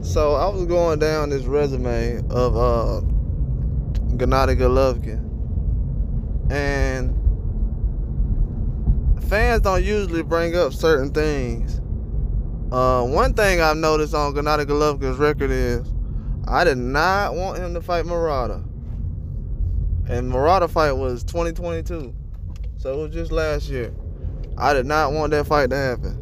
So I was going down this resume of Gennady Golovkin, and fans don't usually bring up certain things. One thing I've noticed on Gennady Golovkin's record is I did not want him to fight Murata, and Murata fight was 2022, so it was just last year. I did not want that fight to happen,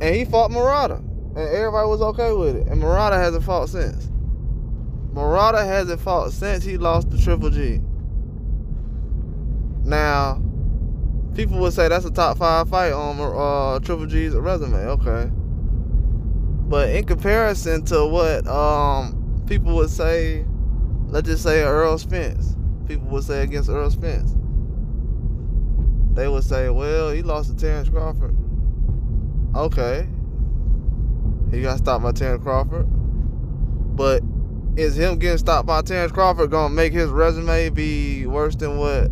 and he fought Murata, and everybody was okay with it. And Murata hasn't fought since. Murata hasn't fought since he lost to Triple G. Now, people would say that's a top 5 fight on Triple G's resume. Okay. But in comparison to what people would say, let's just say Errol Spence. People would say against Errol Spence. They would say, well, he lost to Terrence Crawford. Okay. He got stopped by Terrence Crawford. But is him getting stopped by Terrence Crawford going to make his resume be worse than what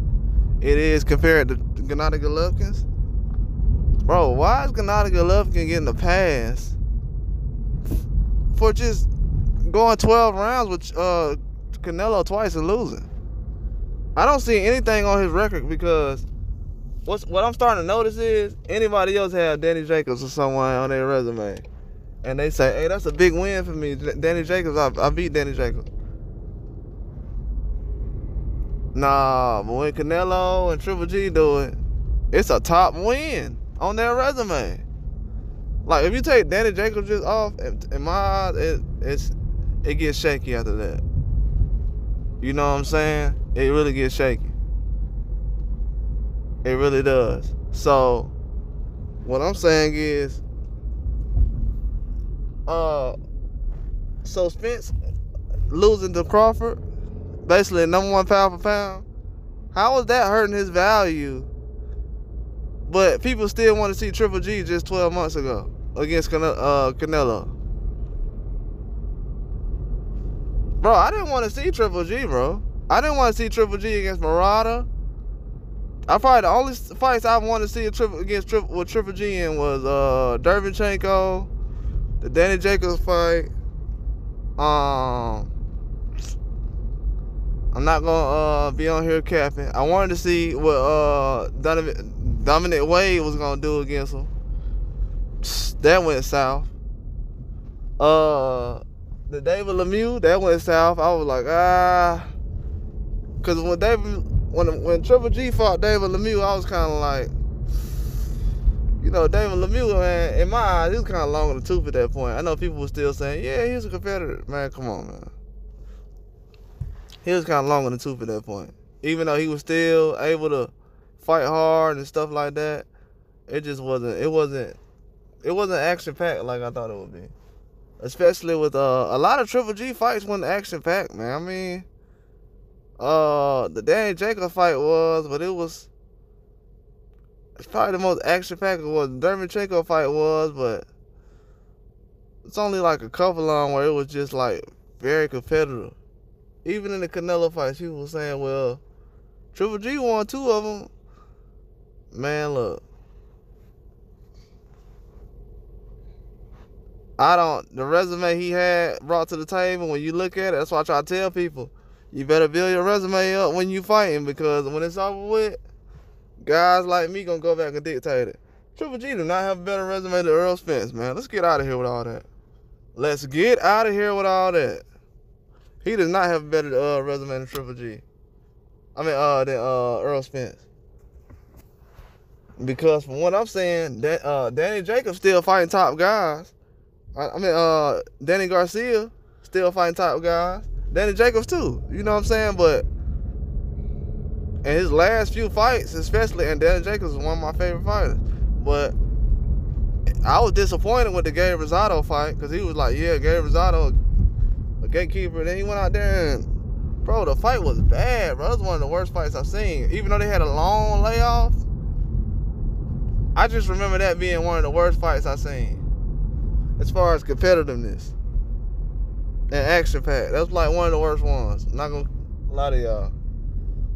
it is compared to Gennady Golovkin's? Bro, why is Gennady Golovkin getting a pass for just going 12 rounds with Canelo twice and losing? I don't see anything on his record, because what I'm starting to notice is anybody else have Danny Jacobs or someone on their resume, and they say, hey, that's a big win for me. Danny Jacobs, I beat Danny Jacobs. Nah, but when Canelo and Triple G do it, it's a top win on their resume. Like, if you take Danny Jacobs just off, in my eyes, it gets shaky after that. You know what I'm saying? It really gets shaky. It really does. So, what I'm saying is, so Spence losing to Crawford, basically number 1 pound for pound, how is that hurting his value? But people still want to see Triple G just 12 months ago against Canelo. Bro, I didn't want to see Triple G, bro. I didn't want to see Triple G against Murata. Probably the only fights I wanted to see with Triple G in was Dervinchenko, the Danny Jacobs fight. I'm not gonna be on here capping. I wanted to see what Dominic Wade was gonna do against him. That went south. The David Lemieux, that went south. I was like, because when Triple G fought David Lemieux, I was kind of like, you know, David Lemieux, man, in my eyes, he was kind of long in the tooth at that point. I know people were still saying, yeah, he was a competitor. Man, come on, man. He was kind of long in the tooth at that point. Even though he was still able to fight hard and stuff like that, it just wasn't, it wasn't action-packed like I thought it would be. Especially with a lot of Triple G fights wasn't action-packed, man. I mean, the Danny Jacobs fight was, but it's probably the most action-packed was. The Dervinchenko fight was, but it's only like a couple on where it was just like very competitive. Even in the Canelo fights, people were saying, well, Triple G won 2 of them. Man, look. The resume he had brought to the table, when you look at it, that's why I try to tell people, you better build your resume up when you fighting, because when it's over with, guys like me gonna go back and dictate it. Triple G do not have a better resume than Errol Spence, man. Let's get out of here with all that. Let's get out of here with all that. He does not have a better resume than Triple G. I mean, than Errol Spence. Because from what I'm saying, Danny Jacobs still fighting top guys. Danny Garcia still fighting top guys. Danny Jacobs too. You know what I'm saying? But in his last few fights, especially, and Danny Jacobs is one of my favorite fighters. But I was disappointed with the Gabe Rosado fight, because he was like, yeah, Gabe Rosado, a gatekeeper. And then he went out there and, bro, the fight was bad, bro. It was one of the worst fights I've seen. Even though they had a long layoff, I just remember that being one of the worst fights I've seen as far as competitiveness and action pack. That was like one of the worst ones. I'm not gonna lie to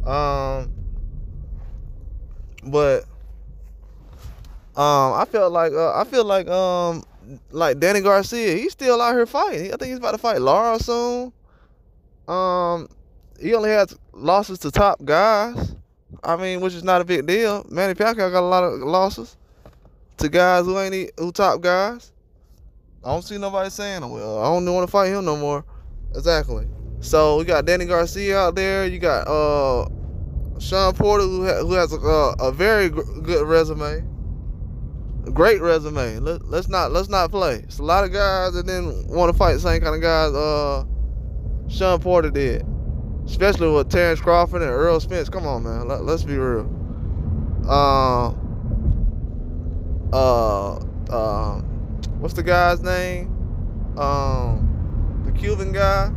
y'all. But I feel like like Danny Garcia, he's still out here fighting. I think he's about to fight Lara soon. He only has losses to top guys. I mean, which is not a big deal. Manny Pacquiao got a lot of losses to guys who top guys. I don't see nobody saying, well, I don't want to fight him no more. Exactly. So we got Danny Garcia out there. You got Sean Porter, who has a very good resume, a great resume. Let's not play. It's a lot of guys that didn't want to fight the same kind of guys Sean Porter did, especially with Terrence Crawford and Errol Spence. Come on, man. Let's be real. What's the guy's name? The Cuban guy.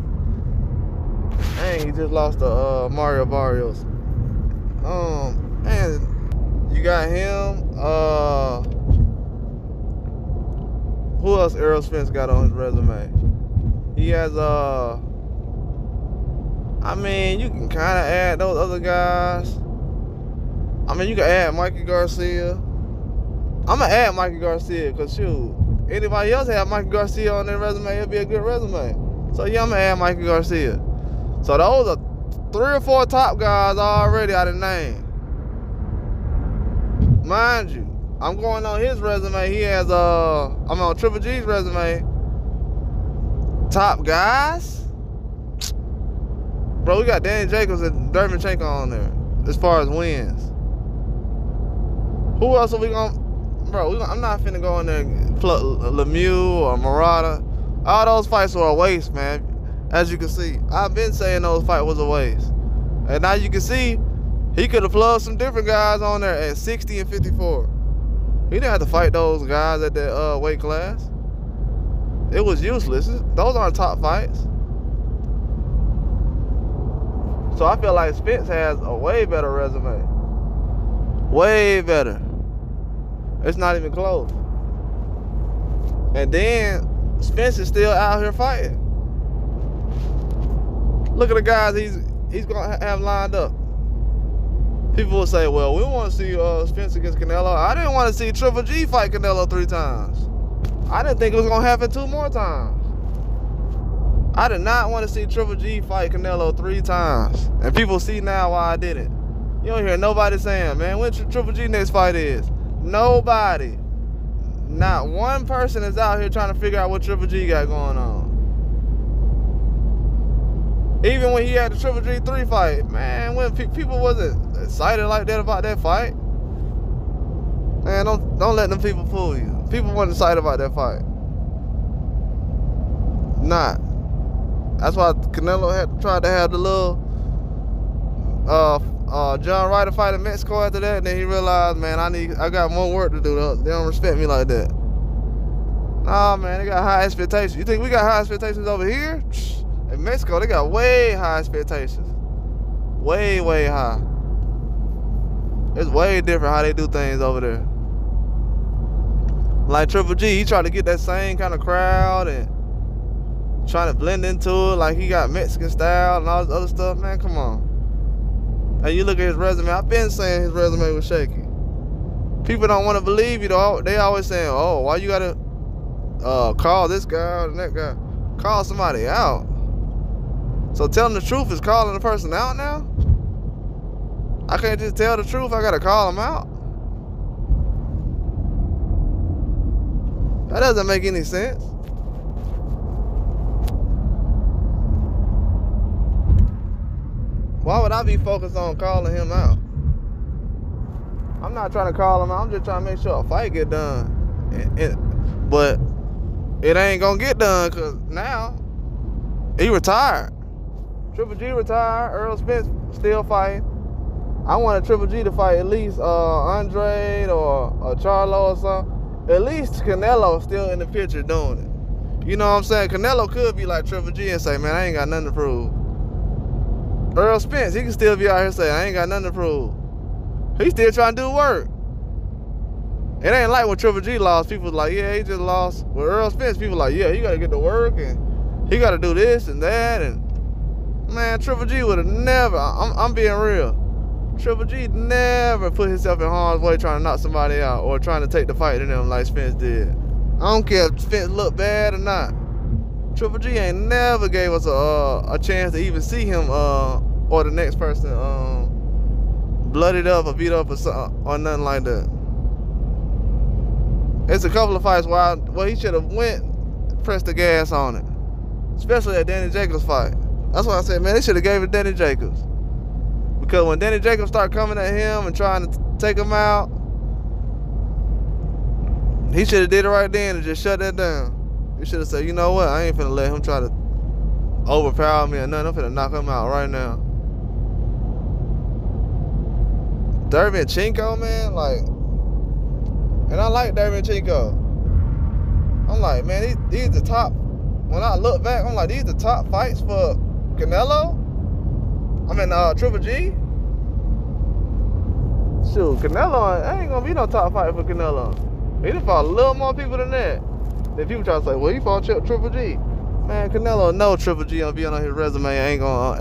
Dang, he just lost to Mario Barrios. Man, you got him. Who else Errol Spence got on his resume? He has I mean, you can kind of add those other guys. I mean, you can add Mikey Garcia. I'm gonna add Mikey Garcia because shoot, anybody else have Mikey Garcia on their resume, it'll be a good resume. So yeah, I'm gonna add Mikey Garcia. So those are 3 or 4 top guys already I done named. Mind you, I'm going on his resume. He has I'm on Triple G's resume. Top guys? Bro, we got Danny Jacobs and Dermanchenko on there as far as wins. Who else are we gonna? Bro, I'm not finna go in there and pluck Lemieux or Murata. All those fights were a waste, man. As you can see, I've been saying those fights was a waste. And now you can see, he could have plugged some different guys on there at 60 and 54. He didn't have to fight those guys at that weight class. It was useless. Those aren't top fights. So I feel like Spence has a way better resume. Way better. It's not even close. And then Spence is still out here fighting. Look at the guys he's gonna have lined up. People will say, well, we want to see Spence against Canelo. I didn't want to see Triple G fight Canelo 3 times. I didn't think it was gonna happen 2 more times. I did not want to see Triple G fight Canelo 3 times. And people see now why I didn't. You don't hear nobody saying, man, when Triple G next fight is. Nobody. Not one person is out here trying to figure out what Triple G got going on. Even when he had the Triple G 3 fight, man, when people wasn't excited like that about that fight. Man, don't let them people fool you. People weren't excited about that fight. Not. That's why Canelo had tried to have the little John Ryder fight in Mexico after that, and then he realized, man, I got more work to do. They don't respect me like that. Nah, man, they got high expectations. You think we got high expectations over here? In Mexico, they got way high expectations. Way, way high. It's way different how they do things over there. Like Triple G, he tried to get that same kind of crowd and trying to blend into it like he got Mexican style and all this other stuff. Man, come on. And you look at his resume. I've been saying his resume was shaky. People don't want to believe you, though. They always saying, oh, why you got to call this guy and that guy? Call somebody out. So telling the truth is calling the person out now? I can't just tell the truth. I got to call him out? That doesn't make any sense. Why would I be focused on calling him out? I'm not trying to call him out. I'm just trying to make sure a fight get done. But it ain't going to get done because now he retired. Triple G retired. Errol Spence still fighting. I wanted Triple G to fight at least Andre or Charlo or something. At least Canelo still in the picture doing it. You know what I'm saying? Canelo could be like Triple G and say, man, I ain't got nothing to prove. Errol Spence, he can still be out here saying, I ain't got nothing to prove. He's still trying to do work. It ain't like when Triple G lost, people was like, yeah, he just lost. With Errol Spence, people like, yeah, he got to get to work and he got to do this and that. And man, Triple G would have never, I'm being real. Triple G never put himself in harm's way trying to knock somebody out or trying to take the fight to them like Spence did. don't care if Spence look bad or not. Triple G ain't never gave us a chance to even see him or the next person bloodied up or beat up or something or nothing like that. It's a couple of fights where he should have pressed the gas on it, especially that Danny Jacobs fight. That's why I said, man, they should have gave it to Danny Jacobs, because when Danny Jacobs start coming at him and trying to take him out, he should have did it right then and just shut that down. He should have said, you know what, I ain't finna let him try to overpower me or nothing. I'm finna knock him out right now. Derevyanchenko, man, like, and I like Derevyanchenko. I'm like, man, these the top. When I look back, I'm like, these the top fights for Canelo. I mean, Triple G. Shoot, Canelo ain't gonna be no top fight for Canelo. He done fought a little more people than that. Then people try to say, well, he fought Triple G. Man, Canelo know Triple G gonna be on his resume. Gonna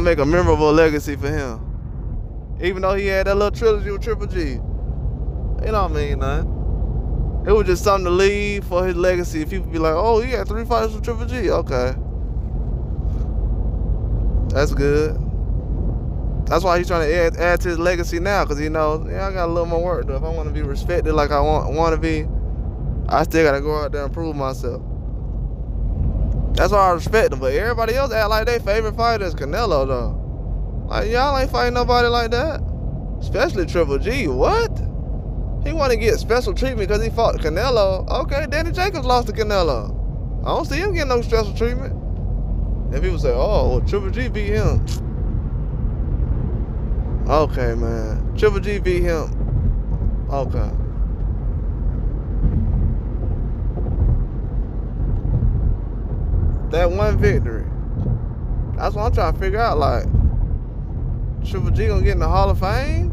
make a memorable legacy for him. Even though he had that little trilogy with Triple G, it don't mean nothing. It was just something to leave for his legacy. People be like, oh, he had 3 fights with Triple G. Okay, that's good. That's why he's trying to add to his legacy now, because he knows, yeah, I got a little more work to do. If I want to be respected like I want to be, I still got to go out there and prove myself. That's why I respect him. But everybody else act like their favorite fighter is Canelo, though. Like, y'all ain't fighting nobody like that. Especially Triple G. What? He want to get special treatment because he fought Canelo. Okay, Danny Jacobs lost to Canelo. I don't see him getting no special treatment. And people say, oh, well, Triple G beat him. Okay, man. Triple G beat him. Okay. That one victory. That's what I'm trying to figure out. Like, Triple G gonna get in the Hall of Fame?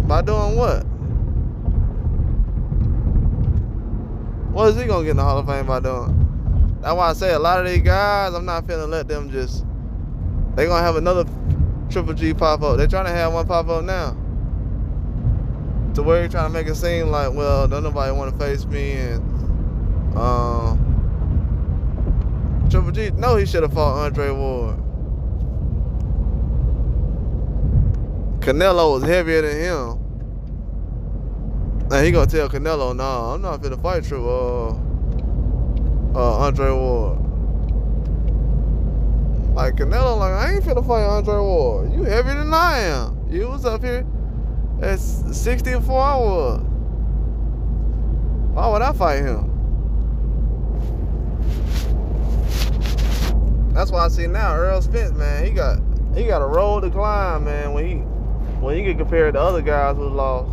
By doing what? What is he gonna get in the Hall of Fame by doing? That's why I say a lot of these guys, I'm not finna let them just, they gonna have another Triple G pop up. They're trying to have one pop up now, to where you're trying to make it seem like, well, don't nobody want to face me, and Triple G, no, he should have fought Andre Ward. Canelo was heavier than him. And he gonna tell Canelo, nah, I'm not finna fight Andre Ward. Like, Canelo, like, I ain't finna fight Andre Ward. You heavier than I am. You was up here at 60 before I was. Why would I fight him? That's why I see now Errol Spence, man, he got a road to climb, man, when he get compared to other guys who lost.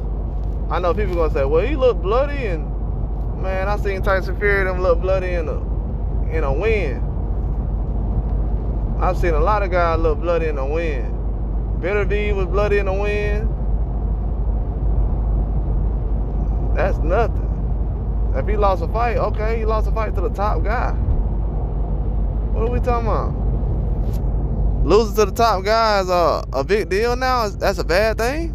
I know people gonna say, well, he looked bloody, and man, I seen Tyson Fury them look bloody in a win. I've seen a lot of guys look bloody in a win. Beterbiev was bloody in a win. That's nothing. If he lost a fight, okay, he lost a fight to the top guy. What are we talking about? Losing to the top guy is a big deal now? That's a bad thing?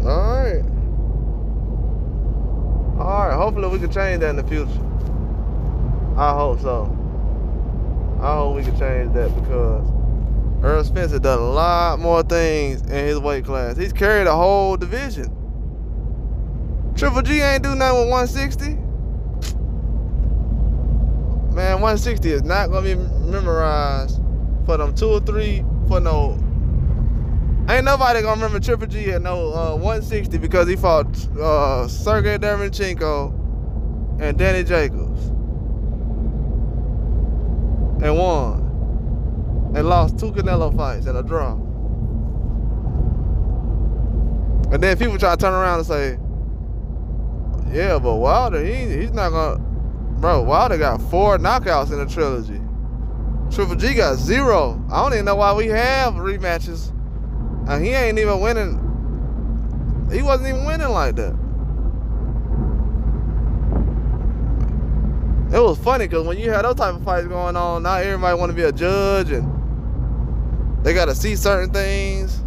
Alright. Alright, hopefully we can change that in the future. I hope so. I hope we can change that, because Errol Spence has done a lot more things in his weight class. He's carried a whole division. Triple G ain't do nothing with 160. Man, 160 is not gonna be memorized for them 2 or 3 for no. Ain't nobody gonna remember Triple G at no 160 because he fought Sergey Derevyanchenko and Danny Jacobs and won, and lost 2 Canelo fights and a draw. And then people try to turn around and say, yeah, but Wilder, he's not gonna. Bro, Wilder got 4 knockouts in the trilogy. Triple G got 0. I don't even know why we have rematches. And he ain't even winning. He wasn't even winning like that. It was funny because when you had those type of fights going on, now everybody want to be a judge and they got to see certain things.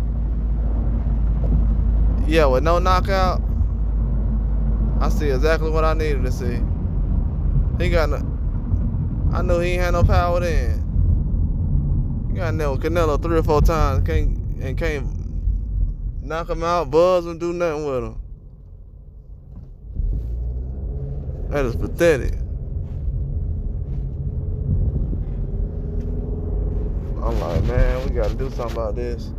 Yeah, with no knockout, I see exactly what I needed to see. He got no, I knew he ain't had no power then. He got nailed Canelo 3 or 4 times, can't knock him out, buzz him, do nothing with him. That is pathetic. I'm like, man, we gotta do something about this.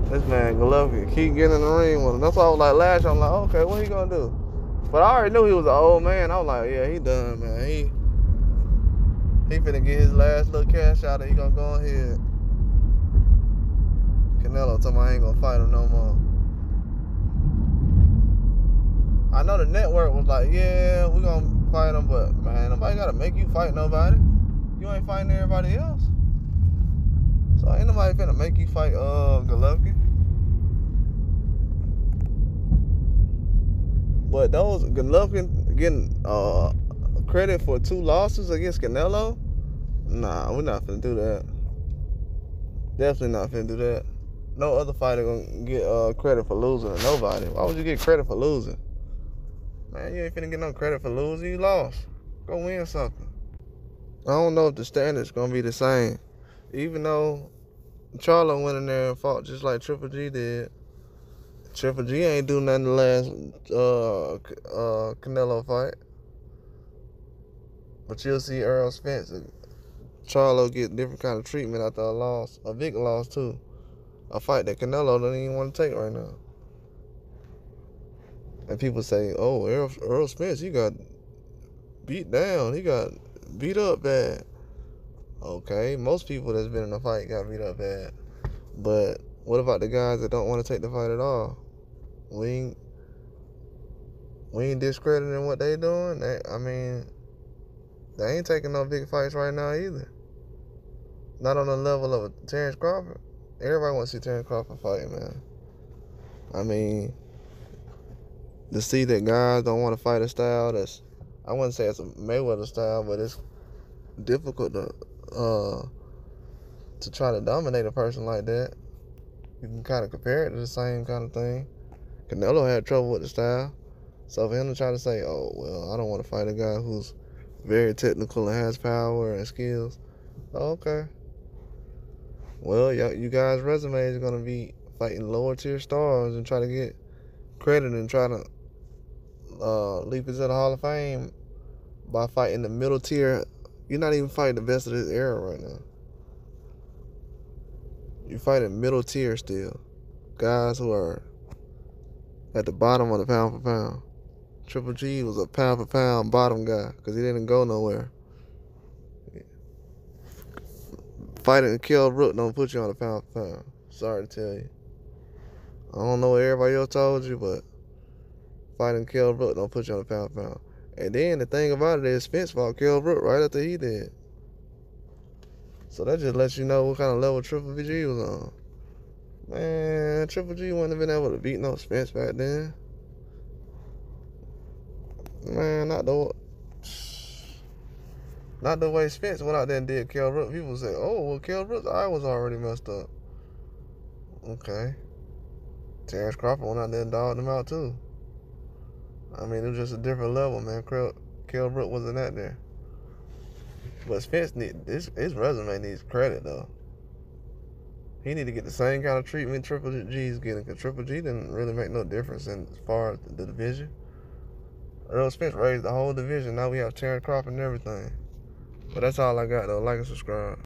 This man Golovkin keep getting in the ring with him. That's why I was like last year, I'm like, okay, what he gonna do? But I already knew he was an old man. I was like, yeah, he done, man. He finna get his last little cash out and he gonna go ahead. Canelo told me I ain't gonna fight him no more. I know the network was like, yeah, we gonna fight him, but man, nobody gotta make you fight nobody. You ain't fighting everybody else. So ain't nobody finna make you fight Golovkin. But those Golovkin getting credit for 2 losses against Canelo, nah, we're not finna do that. Definitely not finna do that. No other fighter gonna get credit for losing to nobody. Why would you get credit for losing? Man, you ain't finna get no credit for losing. You lost. Go win something. I don't know if the standard's gonna be the same. Even though Charlo went in there and fought just like Triple G did. Triple G ain't do nothing the last Canelo fight. But you'll see Errol Spence and Charlo get different kind of treatment after a loss. A big loss too. A fight that Canelo doesn't even want to take right now. And people say, oh, Errol Spence, he got beat down. He got beat up bad. Okay, most people that's been in a fight got beat up bad. But what about the guys that don't want to take the fight at all? We ain't discrediting what they doing. They ain't taking no big fights right now either. Not on the level of a Terrence Crawford. Everybody wants to see Terrence Crawford fight, man. I mean, to see that guys don't want to fight a style that's, I wouldn't say it's a Mayweather style, but it's difficult to try to dominate a person like that. You can kind of compare it to the same kind of thing. Canelo had trouble with the style. So for him to try to say, oh, well, I don't want to fight a guy who's very technical and has power and skills. Okay. Well, you guys' resumes are going to be fighting lower tier stars and try to get credit and try to leap into the Hall of Fame by fighting the middle tier. You're not even fighting the best of this era right now. You're fighting middle tier still. Guys who are at the bottom of the pound for pound. Triple G was a pound for pound bottom guy because he didn't go nowhere. Fighting Kell Brook don't put you on a pound for pound. Sorry to tell you. I don't know what everybody else told you, but fighting Kell Brook don't put you on a pound for pound. And then the thing about it is Spence fought Kell Brook right after he did. So that just lets you know what kind of level Triple G was on. Man, Triple G wouldn't have been able to beat no Spence back then. Man, not the way Spence went out there and did Kell Brook. People say, oh, well, Kell Brook's eye was already messed up. Okay. Terrence Crawford went out there and dogged him out too. I mean, it was just a different level, man. Kell Brook wasn't that there. But Spence, his resume needs credit, though. He need to get the same kind of treatment Triple G's getting, because Triple G didn't really make no difference as far as the division. Errol Spence raised the whole division. Now we have Terrence Crawford and everything. But that's all I got, though. Like and subscribe.